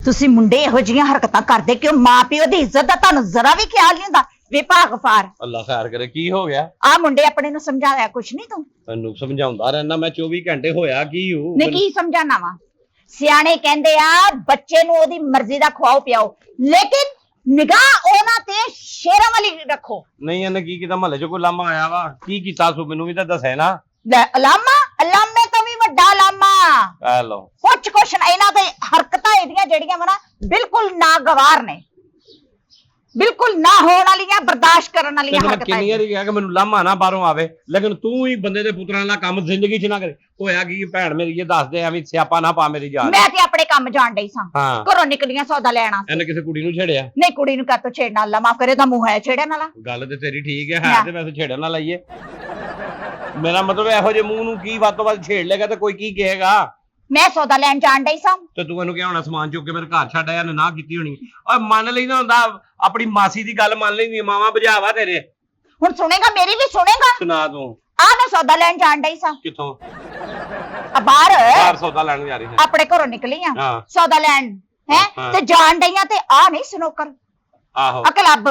ਤੁਸੀਂ ਮੁੰਡੇ ਇਹੋ ਜਿਹੀਆਂ ਹਰਕਤਾਂ ਕਰਦੇ ਕਿਉਂ? ਮਾਂ ਪਿਓ ਦੀ ਇੱਜ਼ਤ ਦਾ ਤੁਹਾਨੂੰ ਜ਼ਰਾ ਵੀ ਖਿਆਲ ਨਹੀਂ ਹੁੰਦਾ। ਵਿਭਾਗ ਫਾਰ ਅੱਲਾ ਖੈਰ ਕਰੇ। ਕੀ ਹੋ ਗਿਆ? ਆ ਮੁੰਡੇ ਆਪਣੇ ਨੂੰ ਸਮਝਾਇਆ ਕੁਛ ਨਹੀਂ ਤੂੰ? ਤੈਨੂੰ ਸਮਝਾਉਂਦਾ ਰਹਿਣਾ ਮੈਂ 24 ਘੰਟੇ। ਹੋਇਆ ਕੀ ਹੂੰ ਨੇ ਕੀ ਸਮਝਾਣਾ ਵਾ? ਸਿਆਣੇ ਕਹਿੰਦੇ ਆ ਬੱਚੇ ਨੂੰ ਉਹਦੀ ਮਰਜ਼ੀ ਦਾ ਖਵਾਓ ਪਿਆਓ, ਲੇਕਿਨ ਨਿਗਾਹ ਉਹਨਾਂ ਤੇ ਸ਼ੇਰਾਂ ਵਾਲੀ ਰੱਖੋ। ਨਹੀਂ ਇਹਨੇ ਕੀ ਕੀਤਾ? ਮਹੱਲੇ 'ਚ ਕੋਈ ਲਾਮਾ ਆਇਆ ਵਾ? ਕੀ ਕੀਤਾ ਸੋ ਮੈਨੂੰ ਵੀ ਤਾਂ ਦੱਸੇ ਨਾ। ਲੈ ਅਲਾਮਾ, ਅਲਾਮੇ ਤੋਂ ਵੀ ਵੱਡਾ ਅਲਾਮਾ। ਆ ਲਓ ਕੁਛ ਨਾ ਇਹਨਾਂ ਦੇ ਹਰਕਤਾਂ ਇਹਦੀਆਂ ਜਿਹੜੀਆਂ ਵਾ ਨਾ ਬਿਲਕੁਲ ਨਾਗਵਾਰ ਨੇ, ਬਿਲਕੁਲ ਨਾ ਹੋਣ ਵਾਲੀਆਂ, ਬਰਦਾਸ਼ਤ ਕਰਨ ਵਾਲੀਆਂ ਮੈਂ ਹਰਕਤਾਂ। ਕਿੰਨੀ ਵਾਰੀ ਕਿਹਾ ਕਿ ਮੈਨੂੰ ਲਾਮਾ ਨਾ ਬਾਹਰੋਂ ਆਵੇ, ਲੇਕਿਨ ਤੂੰ ਹੀ ਬੰਦੇ ਦੇ ਪੁੱਤਰਾਂ ਦਾ ਕੰਮ ਜ਼ਿੰਦਗੀ 'ਚ ਨਾ ਕਰੇ। ਹੋਇਆ ਕੀ ਭੈਣ ਮੇਰੀ? ਇਹ ਦੱਸ ਦੇ, ਐਵੇਂ ਸਿਆਪਾ ਨਾ ਪਾ ਮੇਰੀ ਜਾਨ। ਮੈਂ ਤੇ ਆਪਣੇ ਕੰਮ ਜਾਣ ਡਈ ਸਾਂ, ਹਾਂ ਘਰੋਂ ਨਿਕਲੀਆਂ ਸੌਦਾ ਲੈਣਾ। ਇਹਨੇ ਕਿਸੇ ਕੁੜੀ ਨੂੰ ਛੇੜਿਆ? ਨਹੀਂ ਕੁੜੀ ਨੂੰ ਕਾਤੋਂ ਛੇੜਨਾ? ਅੱਲਾ ਮਾਫ ਕਰੇ, ਤਾਂ ਮੂੰਹ ਹੈ ਛੇੜਨ ਵਾਲਾ। ਗੱਲ ਤੇ ਤੇਰੀ ਠੀਕ ਹੈ ਤੇ ਵੈਸੇ ਛੇੜਨ ਨਾ ਲਾਈਏ। ਮੇਰਾ ਮਤਲਬ ਇਹੋ ਜਿਹੇ ਮੂੰਹ ਨੂੰ ਕੀ ਵੱਧ ਤੋਂ ਵੱਧ ਛੇੜ ਲੇਗਾ ਤੇ ਕੋਈ ਕੀ ਕਹੇਗਾ? ਮੈਂ ਸੌਦਾ ਲੈਣ ਜਾਣ ਡਈ ਸਾਂ ਤੇ ਤੂੰ ਇਹਨੂੰ ਕਿਹਾ ਹੋਣਾ ਸਮਾਨ ਚੁੱਕ ਕੇ ਮੇਰੇ ਘਰ ਛੱਡ ਆਇਆ, ਨਾ ਕੀਤੀ ਹੋਣੀ। ਓਏ ਮੰਨ ਲੈਂਦਾ ਹੁੰਦਾ, ਆਪਣੀ ਮਾਸੀ ਦੀ ਗੱਲ ਮੰਨ ਲੈਂਦੀ। ਮਾਵਾ ਬੁਝਾਵਾ ਤੇਰੇ। ਹੁਣ ਸੁਣੇਗਾ ਮੇਰੀ ਵੀ? ਸੁਣੇਗਾ। ਸੁਣਾ ਤੂੰ। ਆ ਮੈਂ ਸੌਦਾ ਲੈਣ ਜਾਣ ਡਈ ਸਾਂ। ਕਿੱਥੋਂ? ਆ ਬਾਹਰ ਬਾਹਰ ਸੌਦਾ ਲੈਣ ਜਾ ਰਹੀ ਹੈ? ਆਪਣੇ ਘਰੋਂ ਨਿਕਲੀ ਆ ਹਾਂ। ਸੌਦਾ ਲੈਣ ਹੈ ਤੇ ਜਾਣ ਡਈਆਂ ਤੇ ਆ ਨਹੀਂ ਸਨੋਕਰ, ਆਹੋ ਆ ਕਲੱਬ,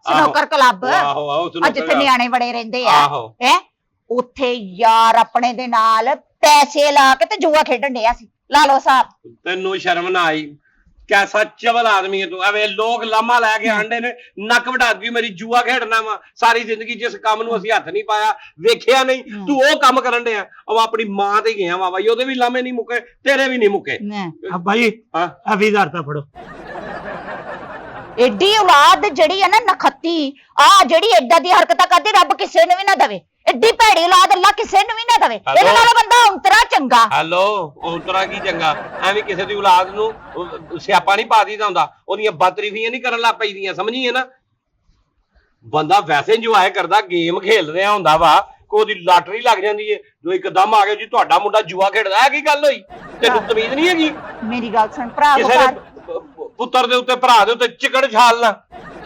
ਸਨੋਕਰ ਕਲੱਬ। ਆਹੋ ਆਹੋ ਅੱਜ ਜਿੱਥੇ ਨਿਆਣੇ ਬੜੇ ਰਹਿੰਦੇ ਆ ਆਹੋ ਹੈ, ਉੱਥੇ ਯਾਰ ਆਪਣੇ ਦੇ ਨਾਲ ਪੈਸੇ ਲਾ ਕੇ ਤੇ ਜੂਆ ਖੇਡਣ ਡਿਆ ਸੀ। ਲਾ ਲਓ ਸਾਹਿਬ। ਤੈਨੂੰ ਸ਼ਰਮ ਨਾ ਆਈ? ਕੈਸਾ ਚਵਲ ਆਦਮੀ ਹੈ ਤੂੰ। ਐਵੇਂ ਲੋਕ ਲਾਮਾ ਲੈ ਕੇ ਆਂਡੇ ਨੇ, ਨੱਕ ਵਢਾ ਦੂਗੀ ਮੇਰੀ। ਜੂਆ ਖੇਡਣਾ ਵਾ ਸਾਰੀ ਜ਼ਿੰਦਗੀ, ਜਿਸ ਕੰਮ ਨੂੰ ਅਸੀਂ ਹੱਥ ਨਹੀਂ ਪਾਇਆ, ਵੇਖਿਆ ਨਹੀਂ, ਤੂੰ ਉਹ ਕੰਮ ਕਰਨ ਡਿਆ। ਉਹ ਆਪਣੀ ਮਾਂ ਤੇ ਗਿਆ ਵਾ ਬਾਈ, ਉਹਦੇ ਵੀ ਲਾਮੇ ਨਹੀਂ ਮੁੱਕੇ, ਤੇਰੇ ਵੀ ਨਹੀਂ ਮੁੱਕੇ। ਭਾਈ ਹਾਂ 20,000 ਤਾਂ ਫੜੋ। ਏਡੀ ਔਲਾਦ ਜਿਹੜੀ ਆ ਨਾ ਨਖੱਤੀ, ਆ ਜਿਹੜੀ ਏਦਾਂ ਦੀ ਹਰਕਤਾਂ ਕਰਦੀ, ਰੱਬ ਕਿਸੇ ਨੂੰ ਵੀ ਨਾ ਦਵੇ। ਏਡੀ ਭੈੜੀ ਔਲਾਦ ਅੱਲਾ ਕਿਸੇ ਨੂੰ ਵੀ ਨਾ ਦਵੇ। ਇਹਦੇ ਨਾਲੋਂ ਬੰਦਾ ਉਂਤਰਾ ਚੰਗਾ। ਹੈਲੋ, ਉਂਤਰਾ ਕੀ ਚੰਗਾ? ਐਵੇਂ ਕਿਸੇ ਦੀ ਔਲਾਦ ਨੂੰ ਸਿਆਪਾ ਨਹੀਂ ਪਾ ਦੀਦਾ ਹੁੰਦਾ, ਉਹਦੀਆਂ ਬਦਤਰੀਫੀਆਂ ਨਹੀਂ ਕਰਨ ਲੱਗ ਪਈਦੀਆਂ। ਸਮਝੀਏ ਨਾ? ਬੰਦਾ ਵੈਸੇ ਇੰਜੋਏ ਕਰਦਾ, ਗੇਮ ਖੇਲ ਰਿਹਾ ਹੁੰਦਾ ਵਾ, ਉਹਦੀ ਲਾਟਰੀ ਲੱਗ ਜਾਂਦੀ ਏ, ਜੋ ਇੱਕਦਮ ਆ ਗਿਆ ਜੀ ਤੁਹਾਡਾ ਮੁੰਡਾ ਜੂਆ ਖੇਡਦਾ। ਇਹ ਕੀ ਗੱਲ ਹੋਈ? ਤੈਨੂੰ ਤਮੀਜ਼ ਨਹੀਂ ਹੈਗੀ? ਮੇਰੀ ਗੱਲ ਸੁਣ ਭਰਾ, ਕਿਸੇ ਦੇ ਪੁੱਤਰ ਦੇ ਉੱਤੇ, ਭਰਾ ਦੇ ਉੱਤੇ ਚਿਕੜ ਛਾਲਣਾ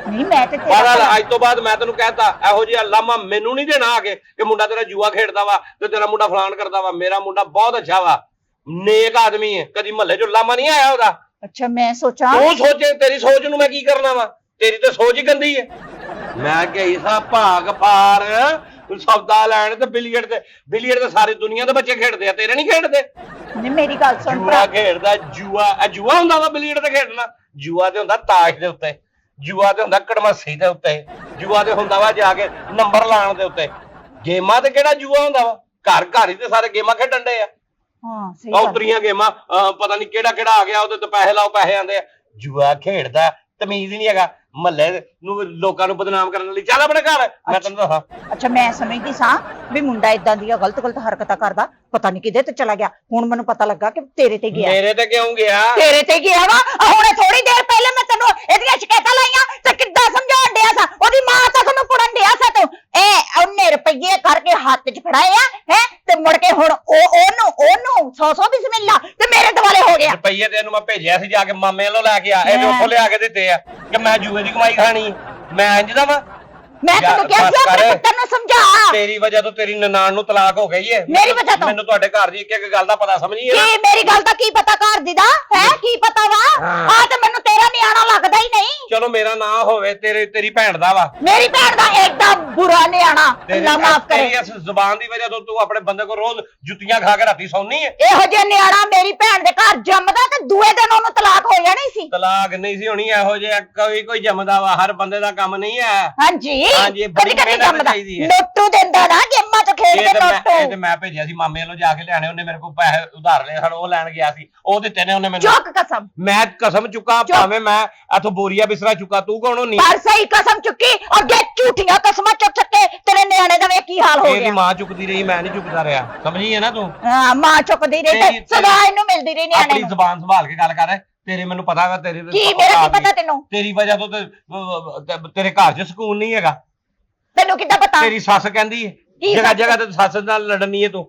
ਨਹੀਂ। ਮੈਂ ਤੇ ਅੱਜ ਤੋਂ ਬਾਅਦ ਮੈਂ ਤੈਨੂੰ ਕਹਿਤਾ, ਇਹੋ ਜਿਹਾ ਲਾਮਾ ਮੈਨੂੰ ਨਹੀਂ ਦੇਣਾ ਆ ਕੇ ਕਿ ਮੁੰਡਾ ਤੇਰਾ ਜੂਆ ਖੇਡਦਾ ਵਾ ਤੇ ਤੇਰਾ ਮੁੰਡਾ ਫਲਾਣ ਕਰਦਾ ਵਾ। ਮੇਰਾ ਮੁੰਡਾ ਬਹੁਤ ਅੱਛਾ ਵਾ, ਨੇਕ ਆਦਮੀ ਹੈ, ਕਦੀ ਮਹੱਲੇ ਚੋਂ ਲਾਮਾ ਨਹੀਂ ਆਇਆ ਉਹਦਾ। ਅੱਛਾ ਮੈਂ ਸੋਚਾਂ, ਤੂੰ ਸੋਚੇ, ਤੇਰੀ ਸੋਚ ਨੂੰ ਮੈਂ ਕੀ ਕਰਨਾ ਵਾ? ਤੇਰੀ ਤੇ ਸੋਚ ਹੀ ਗੰਦੀ ਹੈ। ਮੈਂ ਗਈ ਸਾਂ ਭਾਗ ਪਾਰ ਸੌਦਾ ਲੈਣ ਤੇ ਬਿਲੀਅਰਡ ਤੇ ਸਾਰੀ ਦੁਨੀਆ ਦੇ ਬੱਚੇ ਖੇਡਦੇ ਆ, ਤੇਰੇ ਨਹੀਂ ਖੇਡਦੇ। ਨਹੀਂ ਮੇਰੀ ਗੱਲ ਸੁਣ ਜੂਆ ਖੇਡਦਾ, ਜੂਆ ਹੁੰਦਾ ਵਾ ਬਿਲੀਅਰਡ ਤੇ ਖੇਡਣਾ? ਜੂਆ ਤੇ ਹੁੰਦਾ ਤਾਸ਼ ਦੇ ਉੱਤੇ, ਜੂਆ ਤੇ ਹੁੰਦਾ ਕੜਮੱਸੀ ਦੇ ਉੱਤੇ, ਜੂਆ ਤੇ ਹੁੰਦਾ ਵਾ ਜਾ ਕੇ ਨੰਬਰ ਲਾਉਣ ਦੇ ਉੱਤੇ। ਗੇਮਾਂ ਤੇ ਕਿਹੜਾ ਜੂਆ ਹੁੰਦਾ ਵਾ? ਘਰ ਹੀ ਤੇ ਸਾਰੇ ਗੇਮਾਂ ਖੇਡਣ ਦੇ ਆ। ਹਾਂ ਸਹੀ ਗੱਲ। ਉਤਰੀਆਂ ਗੇਮਾਂ, ਪਤਾ ਨਹੀਂ ਕਿਹੜਾ ਆ ਗਿਆ, ਉਹਦੇ ਤੇ ਪੈਸੇ ਲਾਓ, ਪੈਸੇ ਆਉਂਦੇ ਆ। ਜੂਆ ਖੇਡਦਾ, ਤਮੀਜ਼ ਹੀ ਨਹੀਂ ਹੈਗਾ। ਮਹੱਲੇ ਨੂੰ ਲੋਕਾਂ ਨੂੰ ਬਦਨਾਮ ਕਰਨ ਲਈ। ਚੱਲ ਆਪਣੇ ਘਰ, ਮੈਂ ਤੈਨੂੰ ਦੱਸਾਂ। ਅੱਛਾ ਮੈਂ ਸਮਝਦੀ ਸਾਂ ਵੀ ਮੁੰਡਾ ਇਦਾਂ ਦੀਆਂ ਗਲਤ ਹਰਕਤਾਂ ਕਰਦਾ, ਪਤਾ ਨਹੀਂ ਕਿਹਦੇ ਤੇ ਚਲਾ ਗਿਆ। ਹੁਣ ਮੈਨੂੰ ਪਤਾ ਲੱਗਾ ਕਿ ਤੇਰੇ ਤੇ ਗਿਆ। ਮੇਰੇ ਤੇ ਕਿਉਂ ਗਿਆ? ਤੇਰੇ ਤੇ ਗਿਆ ਵਾ। ਹੁਣੇ ਥੋੜੀ ਦੇਰ ਪਹਿਲੇ ਮੈਂ ਤੈਨੂੰ ਇਹਦੀਆਂ ਸ਼ਿਕਾਇਤਾਂ ਲਾਈਆਂ ਤੇ ਕਿੱਦਾਂ ਸਮਝਾਉਣ ਡਿਆ ਸਾਂ, ਉਹਦੀ ਮਾਂ ਤੱਕ ਨੂੰ ਪੁੜਨ ਡਿਆ ਸਾਂ ਤੂੰ। ਉਹਨੇ ਰੁਪਈਏ ਕਰਕੇ ਹੱਥ 'ਚ ਫੜਾਏ ਆ ਹੈ ਤੇ ਮੁੜ ਕੇ ਹੁਣ ਉਹਨੂੰ 100 ਬਿਸਮਿਲ੍ਲਾ ਤੇ ਮੇਰੇ ਦੁਆਲੇ ਹੋ ਗਿਆ। ਰੁਪਈਏ ਤੈਨੂੰ ਮੈਂ ਭੇਜਿਆ ਸੀ ਜਾ ਕੇ ਮਾਮੇ ਵੱਲੋਂ ਲੈ ਕੇ ਆ, ਇਹ ਉੱਥੋਂ ਲਿਆ ਕੇ ਦਿੱਤੇ ਆ ਕਿ ਮੈਂ ਜੂਏ ਦੀ ਕਮਾਈ ਖਾਣੀ? ਮੈਂ ਇੰਜ ਦਾ ਵਾ? ਮੈਂ ਤੈਨੂੰ ਕਿਹਾ ਸੀ ਆਪਣੇ ਪੁੱਤਰ ਨੂੰ ਸਮਝਾ। ਤੇਰੀ ਵਜ੍ਹਾ ਤੋਂ ਤੇਰੀ ਨਨਾਣ ਨੂੰ ਤਲਾਕ ਹੋ ਗਈ ਏ। ਮੇਰੀ ਵਜ੍ਹਾ ਤੋਂ? ਮੈਨੂੰ ਤੁਹਾਡੇ ਘਰ ਦੀ ਇੱਕ ਗੱਲ ਦਾ ਪਤਾ ਸਮਝੀਏ ਨਾ? ਕੀ ਮੇਰੀ ਗੱਲ ਦਾ ਕੀ ਪਤਾ ਘਰ ਦੀ ਦਾ ਹੈ? ਕੀ ਪਤਾ ਵਾ? ਆ ਤੇ ਮੈਨੂੰ ਤੇਰਾ ਨਿਆਣਾ ਲੱਗਦਾ ਹੀ ਨਹੀਂ। ਚਲੋ ਮੇਰਾ ਨਾਂ ਹੋਵੇ, ਤੇਰੀ ਭੈਣ ਦਾ ਵਾ। ਮੇਰੀ ਭੈਣ ਦਾ ਏਡਾ ਬੁਰਾ ਨਿਆਣਾ, ਅੱਲਾ ਮਾਫ ਕਰੇ। ਤੇਰੀ ਇਸ ਜ਼ੁਬਾਨ ਦੀ ਵਜ੍ਹਾ ਤੋਂ ਤੂੰ ਆਪਣੇ ਬੰਦੇ ਕੋਲ ਰੋਜ਼ ਜੁੱਤੀਆਂ ਖਾ ਕੇ ਰਾਤੀ ਸੌਂਦੀ ਏ। ਇਹੋ ਜਿਹਾ ਨਿਆਣਾ ਮੇਰੀ ਭੈਣ ਦੇ ਘਰ ਜੰਮਦਾ ਤੇ ਦੂਏ ਦਿਨ ਉਹਨੂੰ ਤਲਾਕ ਹੋ ਜਾਣੀ ਸੀ। ਤਲਾਕ ਨਹੀਂ ਸੀ ਹੋਣੀ, ਇਹੋ ਜਿਹਾ ਕੋਈ ਜੰਮਦਾ ਵਾ, ਹਰ ਬੰਦੇ ਦਾ ਕੰਮ ਨਹੀਂ ਹੈ। ਹਾਂਜੀ ਬੜੀ ਮਿਹਨਤ ਚਾਹੀਦੀ ਹੈ। ਲੋਟੂ ਦਿੰਦਾ ਨਾ ਗੇਮਾਂ ਚ ਖੇਡ ਕੇ ਲੋਟੂ। ਇਹ ਤੇ ਮੈਂ ਭੇਜਿਆ ਸੀ ਮਾਮੇ ਵੱਲੋਂ ਜਾ ਕੇ ਲਿਆਣੇ, ਉਹਨੇ ਮੇਰੇ ਕੋਲ ਪੈਸੇ ਉਧਾਰ ਲਏ ਹਨ, ਉਹ ਲੈਣ ਗਿਆ ਸੀ, ਉਹ ਦਿੱਤੇ ਨੇ ਉਹਨੇ ਮੈਨੂੰ। ਚੁੱਕ ਕਸਮ। ਮੈਂ ਕਸਮ ਚੁੱਕਾ, ਭਾਵੇਂ ਮੈਂ ਇਥੋਂ ਬੋਰੀਆ ਬਿਸਰਾ ਚੁੱਕਾ, ਤੂੰ ਕੌਣ ਹੁੰਨੀ? ਪਰ ਸਹੀ ਕਸਮ ਚੁੱਕੀ ਔਰ ਜੇ ਝੂਠੀਆਂ ਕਸਮਾਂ ਚੁੱਕ ਕੇ ਤੇਰੇ ਨਿਆਣੇ ਦਾ ਵੇ ਕੀ ਹਾਲ ਹੋ ਗਿਆ। ਤੇਰੀ ਮਾਂ ਚੁੱਕਦੀ ਰਹੀ, ਮੈਂ ਨਹੀਂ ਚੁੱਕਦਾ ਰਿਹਾ। ਸਮਝੀ ਹੈ ਨਾ ਤੂੰ? ਹਾਂ ਮਾਂ ਚੁੱਕਦੀ ਰਹੀ ਤੇ ਸਦਾ ਇਹਨੂੰ ਮਿਲਦੀ ਰਹੀ ਨਿਆਣੇ ਆਪਣੀ ਨੂੰ। ਜ਼ੁਬਾਨ ਸੰਭਾਲ ਕੇ ਗੱਲ ਕਰ। ਤੇਰੇ ਮੈਨੂੰ ਪਤਾ ਵਾ, ਤੇਰੇ ਕੀ ਮੇਰਾ ਕੀ ਪਤਾ ਤੈਨੂੰ? ਤੇਰੀ ਵਜ੍ਹਾ ਤੋਂ ਤੇਰੇ ਘਰ 'ਚ ਸਕੂਨ ਨਹੀਂ ਹੈਗਾ। ਤੈਨੂੰ ਕਿੱਦਾਂ ਪਤਾ? ਤੇਰੀ ਸੱਸ ਕਹਿੰਦੀ ਹੈ ਜਗ੍ਹਾ ਤੇ ਸੱਸ ਨਾਲ ਲੜਨੀ ਹੈ ਤੂੰ।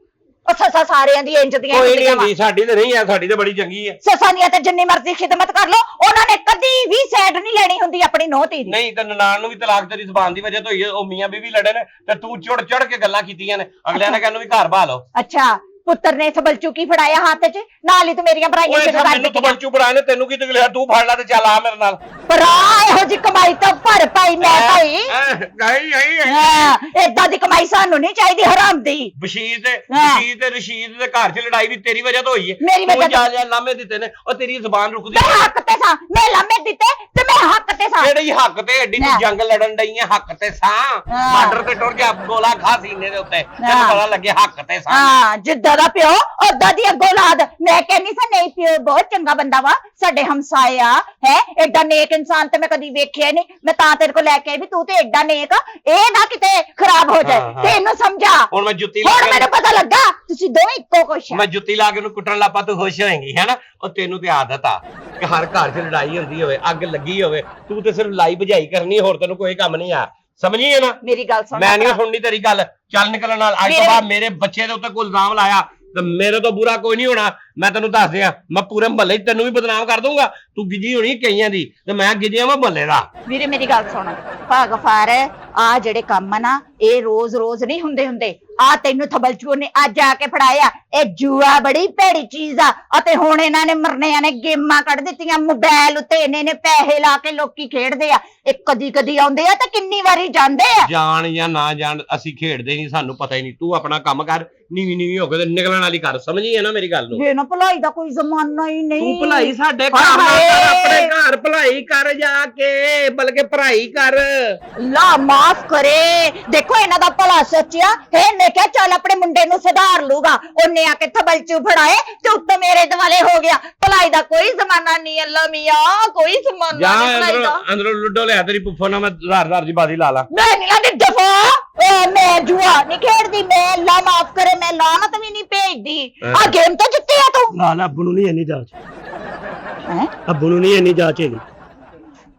ਉਹ ਸੱਸਾਂ ਸਾਰਿਆਂ ਦੀ ਇੰਜ ਦੀਆਂ ਕੋਈ ਨਹੀਂ ਹੁੰਦੀ, ਸਾਡੀ ਤੇ ਨਹੀਂ ਹੈ, ਸਾਡੀ ਤੇ ਬੜੀ ਚੰਗੀ ਹੈ। ਸੱਸਾਂ ਦੀਆਂ ਤੇ ਜਿੰਨੀ ਮਰਜ਼ੀ ਖਿਦਮਤ ਕਰ ਲੋ, ਉਹਨਾਂ ਨੇ ਕਦੀ ਵੀ ਸਾਈਡ ਨਹੀਂ ਲੈਣੀ ਹੁੰਦੀ ਆਪਣੀ ਨੂੰਹ ਧੀ ਦੀ। ਨਹੀਂ ਤੇ ਨਨਾਣ ਨੂੰ ਵੀ ਤਲਾਕ ਤੇਰੀ ਜ਼ੁਬਾਨ ਦੀ ਵਜ੍ਹਾ ਤੋਂ ਹੋਈ ਹੈ। ਉਹ ਮੀਆਂ ਬੀਵੀ ਲੜੇ ਨੇ ਤੇ ਤੂੰ ਚੜ ਕੇ ਗੱਲਾਂ ਕੀਤੀਆਂ ਨੇ, ਅਗਲਿਆਂ ਨੇ ਕਹਿੰਨੂੰ ਵੀ ਘਰ ਬਹਾ ਲਓ। ਅੱਛਾ ਪੁੱਤਰ ਨੇ ਥਬਲਚੂ ਕੀ ਫੜਾਇਆ ਹੱਥ 'ਚ, ਨਾਲ ਹੀ ਤੂੰ ਮੇਰੀਆਂ ਬਰਾਈਆਂ ਓਏ ਸ਼ੁਰੂ ਕਰ ਮੈਨੂੰ ਦਿੱਤੀਆਂ। ਤਬਲਚੂ ਬਣਾ ਨੇ, ਤੈਨੂੰ ਕੀ ਤਕਲੀਫ? ਤੂੰ ਫੜ ਲੈ ਤੇ ਚੱਲ ਆ ਮੇਰੇ ਨਾਲ। ਭਰਾ ਇਹੋ ਜੀ ਕਮਾਈ ਤਾਂ ਭਰ ਪਾਈ ਮੈਂ ਭਾਈ। ਨਹੀਂ ਏਦਾਂ ਦੀ ਕਮਾਈ ਸਾਨੂੰ ਨਹੀਂ ਚਾਹੀਦੀ, ਹਰਾਮ ਦੀ। ਬਸ਼ੀਰ ਤੇ ਰਸ਼ੀਦ ਦੇ ਘਰ 'ਚ ਲੜਾਈ ਵੀ ਤੇਰੀ ਵਜ੍ਹਾ ਤੋਂ ਹੋਈ ਹੈ। ਮੇਰੀ ਵਜ੍ਹਾ ਤੋਂ। ਜਾ ਲਾਮੇ ਦਿੱਤੇ ਨੇ, ਉਹ ਤੇਰੀ ਜ਼ੁਬਾਨ ਰੁਕਦੀ ਮੈਂ ਹੱਕ ਤੇ ਸਾਂ, ਮੈਂ ਲਾਮੇ ਦਿੱਤੇ ਤੇ ਮੈਂ ਹੱਕ ਤੇ ਸਾਂ। ਕਿਹੜੀ ਹੱਕ ਤੇ ਐਡੀ ਤੂੰ ਜੰਗ ਲੜਨ ਡਈ ਹੈ? ਹੱਕ ਤੇ ਸਾਂ, ਬਾਰਡਰ ਤੇ ਟੁਰ ਗਿਆ, ਗੋਲਾ ਖਾ ਸੀਨੇ ਦੇ ਉੱਤੇ, ਤੈਨੂੰ ਪਤਾ ਲੱਗੇ ਹੱਕ ਤੇ ਸਾਂ। ਹਾਂ, ਜਿੱਦਾਂ ਦਾ ਪਿਓ ਓਦਾਂ ਦੀ ਅੱਗੋਂ ਔਲਾਦ। ਮੈਂ ਕਹਿੰਨੀ ਸਾਂ ਨਹੀਂ, ਪਿਓ ਬਹੁਤ ਚੰਗਾ ਬੰਦਾ ਵਾ, ਸਾਡੇ ਹਮਸਾਏ ਆ ਹੈ, ਐਡਾ ਨੇਕ ਇਨਸਾਨ ਤੇ ਮੈਂ ਕਦੀ ਵੇਖਿਆ ਨਹੀਂ। ਮੈਂ ਤਾਂ ਤੇਰੇ ਕੋਲ ਲੈ ਕੇ ਆਈ ਵੀ ਤੂੰ ਤੇ ਐਡਾ ਨੇਕ, ਇਹ ਨਾ ਕਿਤੇ ਖਰਾਬ ਹੋ ਜਾਏ। ਤੇ ਇਹਨੂੰ ਸਮਝਾ। ਹੁਣ ਮੈਂ ਜੁੱਤੀ ਹੁਣ ਮੈਨੂੰ ਪਤਾ ਲੱਗਾ ਤੁਸੀਂ ਦੋਵੇਂ ਇੱਕੋ ਕੁਛ ਆ। ਮੈਂ ਜੁੱਤੀ ਲਾ ਕੇ ਉਹਨੂੰ ਕੁੱਟਣ ਲੱਪਾ, ਤੂੰ ਖੁਸ਼ ਹੋਏਂਗੀ ਹੈਨਾ? ਉਹ ਤੈਨੂੰ ਤੇ ਆਦਤ ਆ ਕਿ ਹਰ ਘਰ 'ਚ ਲੜਾਈ ਹੁੰਦੀ ਹੋਵੇ, ਅੱਗ ਲੱਗੀ ਹੋਵੇ, ਤੂੰ ਤੇ ਸਿਰਫ ਲਾਈ ਬੁਝਾਈ ਕਰਨੀ, ਹੋਰ ਤੈਨੂੰ ਕੋਈ ਕੰਮ ਨਹੀਂ ਆ। ਸਮਝੀ ਹੈ ਨਾ? ਮੇਰੀ ਗੱਲ ਸੁਣ। ਮੈਂ ਨਹੀਂ ਸੁਣਨੀ ਤੇਰੀ ਗੱਲ। ਚੱਲ ਨਿਕਲਣ ਨਾਲ। ਅੱਜ ਤੋਂ ਬਾਅਦ ਮੇਰੇ ਬੱਚੇ ਦੇ ਉੱਤੇ ਕੋਈ ਇਲਜ਼ਾਮ ਲਾਇਆ ਤੇ ਮੇਰੇ ਤੋਂ ਬੁਰਾ ਕੋਈ ਨਹੀਂ ਹੋਣਾ। ਮੈਂ ਤੈਨੂੰ ਦੱਸ ਦਿਆਂ, ਮੈਂ ਪੂਰੇ ਮਹੱਲੇ 'ਚ ਤੈਨੂੰ ਵੀ ਬਦਨਾਮ ਕਰ ਦੂੰਗਾ। ਤੂੰ ਗਿੱਜੀ ਹੋਣੀ ਕਈਆਂ ਦੀ ਤੇ ਮੈਂ ਗਿੱਜਿਆ ਵਾ ਮਹੱਲੇ ਦਾ। ਵੀਰੇ ਮੇਰੀ ਗੱਲ ਸੁਣ, ਭਾਗਫਾਰ ਆ ਜਿਹੜੇ ਕੰਮ ਆ ਨਾ, ਇਹ ਰੋਜ਼ ਨਹੀਂ ਹੁੰਦੇ। ਆ ਤੈਨੂੰ ਥਬਲਚੂ ਨੇ ਅੱਜ ਆ ਕੇ ਫੜਾਇਆ। ਇਹ ਜੂਆ ਬੜੀ ਭੈੜੀ ਚੀਜ਼ ਆ। ਅਤੇ ਹੁਣ ਇਹਨਾਂ ਨੇ ਮਰਨਿਆਂ ਨੇ ਗੇਮਾਂ ਕੱਢ ਦਿੱਤੀਆਂ ਮੋਬਾਈਲ ਉੱਤੇ, ਇਹਨੇ ਪੈਸੇ ਲਾ ਕੇ ਲੋਕੀ ਖੇਡਦੇ ਆ। ਇਹ ਕਦੀ ਆਉਂਦੇ ਆ ਤੇ ਕਿੰਨੀ ਵਾਰੀ ਜਾਂਦੇ ਆ। ਜਾਣ ਜਾਂ ਨਾ ਜਾਣ, ਅਸੀਂ ਖੇਡਦੇ ਨਹੀਂ, ਸਾਨੂੰ ਪਤਾ ਹੀ ਨਹੀਂ। ਤੂੰ ਆਪਣਾ ਕੰਮ ਕਰ, ਨੀਵੀਂ ਹੋ ਕੇ ਤੇ ਨਿਕਲਣ ਵਾਲੀ ਕਰ। ਸਮਝੀ ਹੈ ਨਾ ਮੇਰੀ ਗੱਲ ਨੂੰ? ਜੇ ਨਾ ਭਲਾਈ ਦਾ ਕੋਈ ਜ਼ਮਾਨਾ ਹੀ ਨਹੀਂ। ਤੂੰ ਭਲਾਈ ਸਾਡੇ ਘਰ ਨਾ ਕਰ, ਆਪਣੇ ਘਰ ਭਲਾਈ ਕਰ ਜਾ ਕੇ, ਬਲਕਿ ਭਰਾਈ ਕਰ। ਅੱਲਾ ਮਾਫ ਕਰੇ। ਦੇਖੋ ਇਹਨਾਂ ਦਾ ਭਲਾ ਸੋਚਿਆ, ਇਹਨੇ ਕਿਹਾ ਚੱਲ ਆਪਣੇ ਮੁੰਡੇ ਨੂੰ ਸੁਧਾਰ ਲੂਗਾ, ਉਹਨੇ ਆ ਕੇ ਥਬਲਚੂ ਫੜਾਏ ਤੇ ਉੱਤੋਂ ਮੇਰੇ ਦੁਆਲੇ ਹੋ ਗਿਆ। ਭਲਾਈ ਦਾ ਕੋਈ ਜ਼ਮਾਨਾ ਨਹੀਂ ਅੱਲਾ ਮੀਆਂ, ਕੋਈ ਜ਼ਮਾਨਾ ਜਾ ਨਹੀਂ ਭਲਾਈ ਦਾ। ਅੰਦਰੋਂ ਲੁੱਡੋ ਲਿਆ ਤੇਰੀ ਪੁੱਫੋ ਨਾਲ, ਮੈਂ ਹਜ਼ਾਰ ਦੀ ਬਾਜ਼ੀ ਲਾ ਲਾ। ਮੈਂ ਨਹੀਂ ਲਾਦੀ ਦਫਾ। ਮੈਂ ਜੂਆ ਨਹੀਂ ਖੇਡਦੀ। ਮੈਂ ਅੱਲਾ ਮਾਫ ਕਰੇ, ਮੈਂ ਲਾਨਤ ਵੀ ਨਹੀਂ ਭੇਜਦੀ। ਆ ਗੇਮ ਤਾਂ ਜਿੱਤੀ ਆ ਤੂੰ। ਨਾ ਅੱਬੂ ਨੂੰ ਨਹੀਂ ਇੰਨੀ ਜਾਚ, हैं? ਅੱਬੂ ਨੂੰ ਨਹੀਂ ਇੰਨੀ ਜਾਚ ਹੈਗੀ।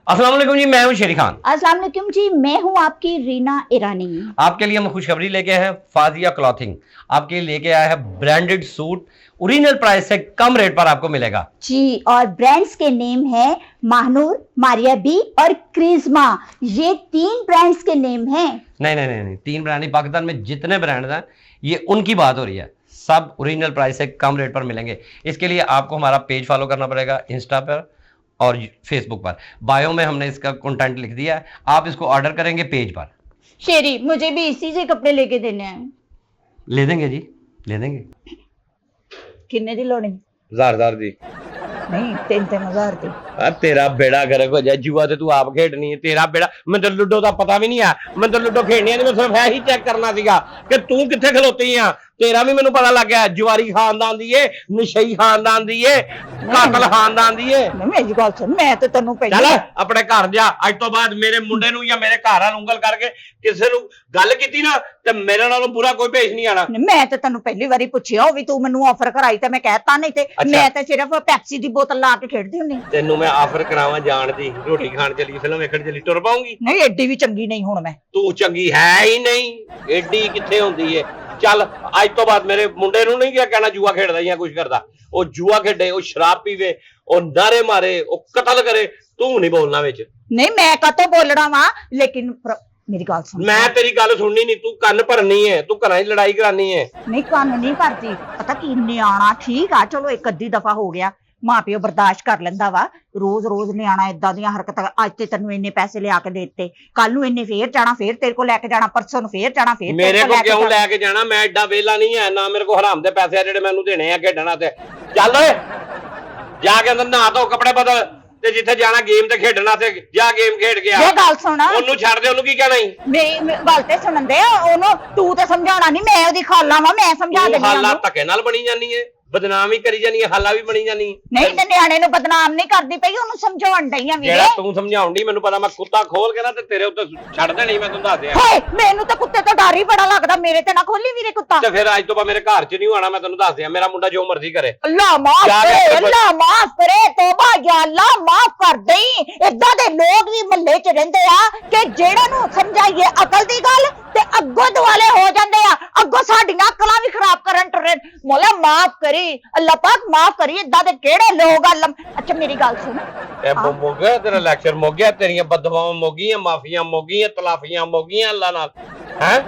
अस्सलाम वालेकुम जी, मैं हूं शेरी खान। अस्सलाम वालेकुम जी, मैं हूँ आपकी रीना ईरानी। आपके लिए हम खुशखबरी लेके आए हैं फाजिया क्लॉथिंग। आपके लिए लेके आया है ब्रांडेड सूट, ओरिजिनल प्राइस से कम रेट पर आपको मिलेगा जी। और ब्रांड्स के नेम है महानूर, मारिया बी और क्रिज्मा। ये 3 ब्रांड्स के नेम हैं। नहीं, 3 ब्रांड नहीं, पाकिस्तान में जितने ब्रांड हैं ये उनकी बात हो रही है, सब ओरिजिनल प्राइस से कम रेट पर मिलेंगे। इसके लिए आपको हमारा पेज फॉलो करना पड़ेगा इंस्टा पर और फेसबुक पर। बायो में हमने इसका कंटेंट लिख दिया है, आप इसको ऑर्डर करेंगे पेज पर। शेरी, मुझे भी इसी से कपड़े लेके देने हैं। ले देंगे जी, ले देंगे। किन्ने दी लोड़ी? हजार दी नहीं, 3-3 दी। तेरा बेड़ा गर्क हो जाए। जुआ तो तू आप खेडनी है, तेरा बेड़ा। मैं तो लूडो का पता भी नहीं है, मैं तो लूडो खेडनी है, मैं सिर्फ यही चेक करना सीगा कि तू किथे खलोती है। तेरा भी मैनू पता लग गया, जुआरी खानदान दी है, नशई खानदान दी है, कातल खानदान दी है। मेरी गल सुन, मैं तो तन्नू चल पहले अपने घर जा। अज तो बाद मेरे मुंडे नू या मेरे घर वाल उंगल करके किसी नू गल कीती ना ते मेरे नालों बुरा कोई पेश नहीं आना। मैं तो तन्नू पहली बारी पुछिया हो भी तू मैनू ऑफर कराई ते मैं कहता नहीं ते अच्छा। मैं तो सिर्फ पेप्सी दी बोतल ला के खेडदी हुंदी। तेनू मैं ऑफर करावां जान दी, रोटी खान चली, फिल्म वेखण चली, टुर पाऊंगी? नहीं, एडी भी चंगी नहीं हुण मैं। तू चंगी है ही नहीं, एडी किथे हुंदी है। ਚੱਲ ਅੱਜ ਤੋਂ ਬਾਅਦ ਮੇਰੇ ਮੁੰਡੇ ਨੂੰ ਨਹੀਂ ਕਹਿਣਾ ਜੂਆ ਖੇਡਦਾ ਜਾਂ ਕੁਝ ਕਰਦਾ। ਉਹ ਜੂਆ ਖੇਡੇ, ਉਹ ਸ਼ਰਾਬ ਪੀਵੇ, ਉਹ ਨਾਰੇ ਮਾਰੇ, ਉਹ ਕਤਲ ਕਰੇ, ਤੂੰ ਨਹੀਂ ਬੋਲਣਾ ਵਿੱਚ। नहीं, मैं कतो बोलना वा, लेकिन मेरी गल सुन। ਮੈਂ ਤੇਰੀ ਗੱਲ ਸੁਣਨੀ ਨਹੀਂ, ਤੂੰ ਕੰਨ ਭਰਨੀ ਹੈ, ਤੂੰ ਘਰਾਂ 'ਚ ਲੜਾਈ ਕਰਾਨੀ ਹੈ। नहीं, कान नहीं करती। पता की नियाणा ठीक आ, चलो एक अद्धी दफा हो गया, मां प्यो बर्दाश्त कर लेंदा वा। रोज नियाणा इदां ਦੀਆਂ ਹਰਕਤਾਂ, ਅੱਜ ਤੇ ਤੈਨੂੰ ਇੰਨੇ ਪੈਸੇ ਲਿਆ ਕੇ ਦੇ ਦਿੱਤੇ, ਕੱਲ ਨੂੰ ਇੰਨੇ ਫੇਰ ਜਾਣਾ, ਫੇਰ ਤੇਰੇ ਕੋਲ ਲੈ ਕੇ ਜਾਣਾ, ਪਰਸੋਂ ਨੂੰ ਫੇਰ ਜਾਣਾ, ਫੇਰ ਮੇਰੇ ਕੋਲ ਕਿਉਂ ਲੈ ਕੇ ਜਾਣਾ? ਮੈਂ ਐਡਾ ਵੇਲਾ ਨਹੀਂ ਹੈ, ਨਾ ਮੇਰੇ ਕੋਲ ਹਰਾਮ ਦੇ ਪੈਸੇ ਆ ਜਿਹੜੇ ਮੈਨੂੰ ਦੇਣੇ ਆ ਖੇਡਣਾ ਤੇ। ਚੱਲ ਓਏ ਜਾ ਕੇ ਅੰਦਰ ਨਹਾ ਧੋ, ਕੱਪੜੇ ਬਦਲ, ਤੇ ਜਿੱਥੇ ਜਾਣਾ ਗੇਮ ਤੇ ਖੇਡਣਾ ਤੇ ਜਾ ਗੇਮ ਖੇਡ ਕੇ ਆ। ਇਹ ਗੱਲ ਸੁਣ, ਉਹਨੂੰ ਛੱਡ ਦੇ, ਉਹਨੂੰ ਕੀ ਕਹਿਣਾ ਈ? ਮੇਰੀ ਗੱਲ ਤੇ ਸੁਣਨ ਦੇ। ਉਹਨੂੰ ਤੂੰ ਤੇ ਸਮਝਾਉਣਾ ਨਹੀਂ, ਮੈਂ ਉਹਦੀ ਖਾਲਾ ਵਾਂ, ਮੈਂ ਸਮਝਾ ਤੂੰ ਦਿੰਦੀ ਹਾਲਾ ਉਹਨੂੰ। ਧੱਕੇ ਨਾਲ ਬਣੀ ਜਾਨੀ ਹੈ, ਬਦਨਾਮ ਹੀ ਕਰੀ ਜਾਨੀ ਹੈ, ਹਾਲਾ ਵੀ ਬਣੀ ਜਾਨੀ। ਨਹੀਂ ਤੇ ਨਿਆਣੇ ਨੂੰ ਬਦਨਾਮ ਨਹੀਂ ਕਰਦੀ ਪਈ, ਉਹਨੂੰ ਸਮਝਾਉਣ ਡਈ ਆ ਵੀਰੇ। ਜਿਹੜਾ ਤੂੰ ਸਮਝਾਉਣ ਦੀ, ਮੈਨੂੰ ਪਤਾ, ਮੈਂ ਕੁੱਤਾ ਖੋਲ ਕੇ ਨਾ ਤੇ ਤੇਰੇ ਉੱਤੇ ਛੱਡ ਦੇਣੀ, ਮੈਂ ਤੈਨੂੰ ਦੱਸ ਦਿਆਂ। ਹਾਏ, ਮੈਨੂੰ ਤਾਂ ਕੁੱਤੇ ਤੋਂ ਡਰ ਹੀ ਬੜਾ ਲੱਗਦਾ, ਮੇਰੇ ਤੇ ਨਾ ਖੋਲੀ ਵੀਰੇ ਕੁੱਤਾ। ਤੇ ਫਿਰ ਅੱਜ ਤੋਂ ਬਾਅਦ ਮੇਰੇ ਘਰ 'ਚ ਨਹੀਂ ਆਉਣਾ, ਮੈਂ ਤੈਨੂੰ ਦੱਸ ਦਿਆਂ। ਮੇਰਾ ਮੁੰਡਾ ਜੋ ਮਰਜ਼ੀ ਕਰੇ। ਅੱਲਾ ਮਾਫ ਜਾ ਕੇ ਕਰੇ, ਆਪਣੇ- ਅੱਲਾ ਮਾਫ ਕਰੇ, ਤੋਬਾ या अल्लाह माफ कर दई। इदां दे लोग भी महल्ले च रहिंदे आ कि जेड़े नूं समझाइए अकल दी गल ते अग्गों दुआले हो जांदे आ, अग्गों साडीआं अकलां भी खराब करन टुरे। मौला माफ करी, अल्लाह पाक माफ करी। इदां दे केड़े लोग आ? अच्छा मेरी गल सुन, ਇਹ ਮੁੱਕ ਗਿਆ ਤੇਰਾ ਲੈਕਚਰ, ਮੁੱਕ ਗਿਆ, ਤੇਰੀਆਂ ਬਦਦੁਆਵਾਂ ਮੁੱਕ ਗਈਆਂ, ਮਾਫੀਆਂ ਮੁੱਕ ਗਈਆਂ, ਤਲਾਫੀਆਂ ਮੁੱਕ ਗਈਆਂ ਅੱਲਾ ਨਾਲ। ਹੈ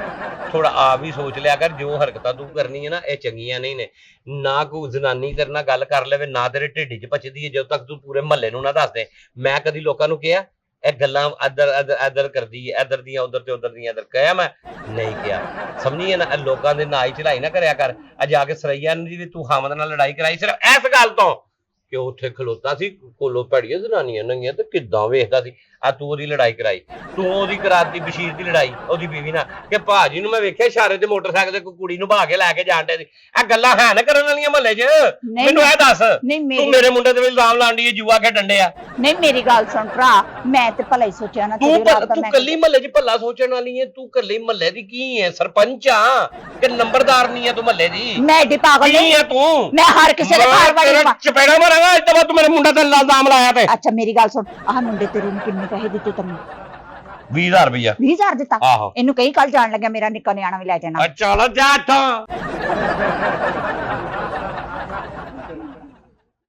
ਥੋੜਾ ਆਪ ਵੀ ਸੋਚ ਲਿਆ ਕਰ ਜੋ ਹਰਕਤਾਂ ਤੂੰ ਕਰਨੀ ਹੈ ਨਾ ਇਹ ਚੰਗੀਆਂ ਨਹੀਂ ਨੇ ਨਾ ਕੋਈ ਜ਼ਨਾਨੀ ਤੇਰੇ ਨਾਲ ਗੱਲ ਕਰ ਲਵੇ ਨਾ ਤੇਰੇ ਢਿੱਡ 'ਚ ਪਚਦੀ ਹੈ ਜਦੋਂ ਤੱਕ ਤੂੰ ਪੂਰੇ ਮਹੱਲੇ ਨੂੰ ਨਾ ਦੱਸ ਦੇ ਮੈਂ ਕਦੀ ਲੋਕਾਂ ਨੂੰ ਕਿਹਾ ਇਹ ਗੱਲਾਂ ਇੱਧਰ ਕਰਦੀ ਹੈ ਇੱਧਰ ਦੀਆਂ ਉੱਧਰ ਤੇ ਉੱਧਰ ਦੀਆਂ ਇੱਧਰ ਕਹਿਆ ਮੈਂ ਨਹੀਂ ਕਿਹਾ ਸਮਝੀਏ ਨਾ ਲੋਕਾਂ ਦੇ ਨਾਈ ਚੜਾਈ ਨਾ ਕਰਿਆ ਕਰ ਆ ਜਾ ਕੇ ਸਰਈਆ ਦੀ ਵੀ ਤੂੰ ਹਾਮਦ ਨਾਲ ਲੜਾਈ ਕਰਾਈ ਸਿਰਫ ਇਸ ਗੱਲ ਤੋਂ ਕਿ ਉੱਥੇ ਖਲੋਤਾ ਸੀ ਕੋਲੋਂ ਭੈੜੀਆਂ ਜ਼ਨਾਨੀਆਂ ਨੰਗੀਆਂ ਤੇ ਕਿੱਦਾਂ ਵੇਖਦਾ ਸੀ ਆ ਤੂੰ ਉਹਦੀ ਲੜਾਈ ਕਰਾਈ ਤੂੰ ਉਹਦੀ ਕਰਾਤੀ ਬਸ਼ੀਰ ਦੀ ਲੜਾਈ ਉਹਦੀ ਬੀਵੀ ਨਾਲ ਕਿ ਭਾਜੀ ਨੂੰ ਮੈਂ ਵੇਖਿਆ ਇਸ਼ਾਰੇ ਤੇ ਮੋਟਰਸਾਈਕਲ ਤੇ ਕੋਈ ਕੁੜੀ ਨੂੰ ਭਾ ਕੇ ਲੈ ਕੇ ਜਾਣ ਡੇ ਸੀ ਇਹ ਗੱਲਾਂ ਹੈ ਨਾ ਕਰਨ ਵਾਲੀਆਂ ਮਹੱਲੇ 'ਚ ਮੈਨੂੰ ਇਹ ਦੱਸ ਨਹੀਂ ਤੂੰ ਮੇਰੇ ਮੁੰਡੇ ਤੇ ਵੀ ਇਲਜ਼ਾਮ ਲਾਉਂਦੀ ਹੈ ਜੂਆ ਖੇਡਣ ਡਿਆ ਨਹੀਂ ਮੇਰੀ ਗੱਲ ਸੁਣ ਭਰਾ ਮੈਂ ਤੇ ਭਲਾ ਹੀ ਸੋਚਿਆ ਨਾ ਤੂੰ ਕੱਲੀ ਮਹੱਲੇ 'ਚ ਭੱਲਾ ਸੋਚਣ ਵਾਲੀ ਹੈ ਤੂੰ ਕੱਲੀ ਮਹੱਲੇ ਦੀ ਕੀ ਹੈ ਸਰਪੰਚ ਆ ਕਿ ਨੰਬਰਦਾਰ ਨਹੀਂ ਹੈ ਤੂੰ ਮਹੱਲੇ ਦੀ ਮੈਂ ਏਡੀ ਪਾਗਲ ਕੀ ਹੈ ਤੂੰ ਮੈਂ ਹਰ ਕਿਸੇ ਦੇ ਘਰ ਵਾਲੀ ਚਪੇੜਾ ਮਾਰਾਂਗਾ ਅੱਜ ਤੋਂ ਬਾਅਦ ਤੂੰ ਮੇਰੇ ਮੁੰਡੇ ਤੇ ਇਲਜ਼ਾਮ ਲਾਇਆ ਤੇ ਅੱਛਾ ਮੇਰੀ ਗੱਲ ਸੁਣ ਆਹ ਮੁੰਡੇ ਤੇਰੇ ਨੂੰ ਕਿੰਨੇ ਪੈਸੇ ਦਿੱਤੇ ਤੈਨੂੰ 20000 ਰੁਪਇਆ 20000 ਦਿੱਤਾ ਆਹੋ ਇਹਨੂੰ ਕਈ ਕੱਲ ਜਾਣ ਲੱਗਿਆ ਮੇਰਾ ਨਿੱਕਾ ਨਿਆਣਾ ਵੀ ਲੈ ਜਾਣਾ ਚੱਲ ਜਾ ਇੱਥੋਂ